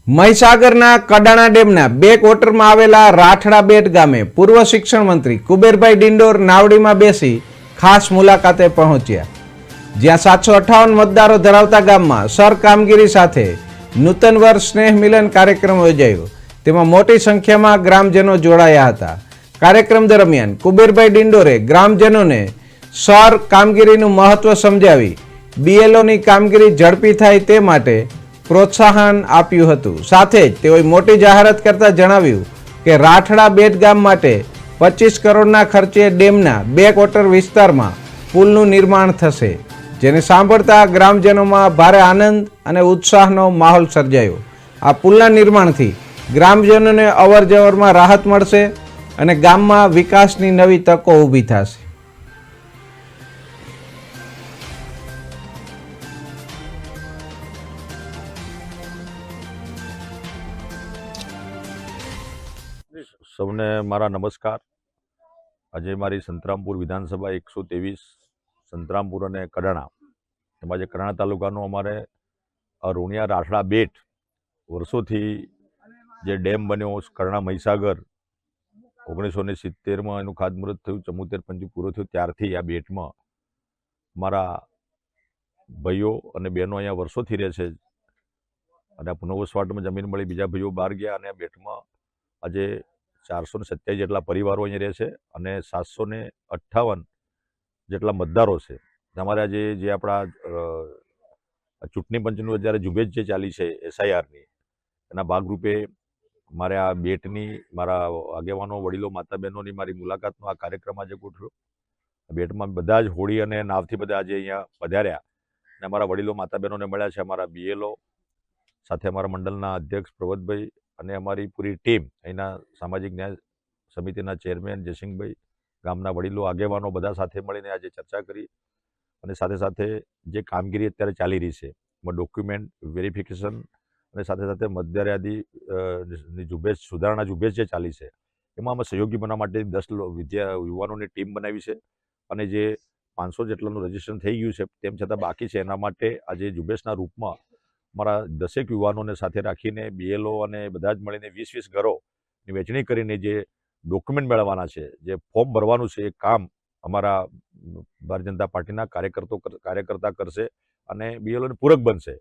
મહીસાગરના કડાણા ડેમના બેક વોટરમાં આવેલા રાઠડા બેટ ગામે પૂર્વ શિક્ષણ મંત્રી કુબેરભાઈ ડિંડોર નાવડીમાં બેસી ખાસ મુલાકાતે પહોંચ્યા, જ્યાં 758 મતદારો ધરાવતા ગામમાં સર કામગીરી સાથે નૂતન વર્ષ સ્નેહ મિલન કાર્યક્રમ યોજાયો. તેમાં મોટી સંખ્યામાં ગ્રામજનો જોડાયા હતા. કાર્યક્રમ દરમિયાન કુબેરભાઈ ડિંડોરે ગ્રામજનોને સર કામગીરીનું મહત્વ સમજાવી બીએલઓની કામગીરી ઝડપી થાય તે માટે પ્રોત્સાહન આપ્યું હતું. સાથે જ તેઓએ મોટી જાહેરાત કરતા જણાવ્યું કે રાઠડા બેટ ગામ માટે 25 કરોડના ખર્ચે ડેમના બેક વોટર વિસ્તારમાં પુલનું નિર્માણ થશે, જેને સાંભળતા ગ્રામજનોમાં ભારે આનંદ અને ઉત્સાહનો માહોલ સર્જાયો. આ પુલના નિર્માણથી ગ્રામજનોને અવરજવરમાં રાહત મળશે અને ગામમાં વિકાસની નવી તકો ઊભી થશે. સૌને મારા નમસ્કાર. આજે મારી સંતરામપુર વિધાનસભા 123 સંતરામપુર અને કડાણા, એમાં જે કડાણા તાલુકાનો અમારે રોણિયા રાઠડા બેટ વર્ષોથી જે ડેમ બન્યો કડાણા મહીસાગર 1970માં એનું ખાતમુહૂર્ત થયું, 74-75 પૂરો થયો ત્યારથી આ બેટમાં મારા ભાઈઓ અને બહેનો અહીંયા વર્ષોથી રહે છે અને આ પુનઃવસવાટમાં જમીન મળી બીજા ભાઈઓ બહાર ગયા અને આ બેટમાં આજે 427 જેટલા પરિવારો અહીંયા રહે છે અને 758 જેટલા મતદારો છે. અમારે આજે જે આપણા ચૂંટણી પંચનું જ્યારે ઝુંબેશ જે ચાલી છે SIRની, એના ભાગરૂપે મારે આ બેટની મારા આગેવાનો વડીલો માતા બહેનોની મારી મુલાકાતનો આ કાર્યક્રમ આજે ગોઠવ્યો. બેટમાં બધા જ હોડી અને નાવથી બધા આજે અહીંયા પધાર્યા અને અમારા વડીલો માતા બહેનોને મળ્યા છે. અમારા BLO સાથે અમારા મંડળના અધ્યક્ષ પ્રવતભાઈ અને અમારી પૂરી ટીમ, અહીંના સામાજિક ન્યાય સમિતિના ચેરમેન જયસિંહભાઈ, ગામના વડીલો આગેવાનો બધા સાથે મળીને આજે ચર્ચા કરી અને સાથે સાથે જે કામગીરી અત્યારે ચાલી રહી છે એમાં ડોક્યુમેન્ટ વેરિફિકેશન અને સાથે સાથે મતદાર યાદી ઝુંબેશ સુધારણા ઝુંબેશ જે ચાલી છે એમાં અમે સહયોગી બનવા માટે 10 યુવાનોની ટીમ બનાવી છે અને જે 500 જેટલાનું રજીસ્ટ્રેશન થઈ ગયું છે તેમ છતાં બાકી છે, એના માટે આજે ઝુંબેશના રૂપમાં અમારા 10 યુવાનોને સાથે રાખીને BLO અને બધા જ મળીને 20-20 ઘરોની વહેંચણી કરીને જે ડોક્યુમેન્ટ મેળવવાના છે, જે ફોર્મ ભરવાનું છે, એ કામ અમારા ભારતીય જનતા પાર્ટીના કાર્યકર્તા કરશે અને BLOને પૂરક બનશે.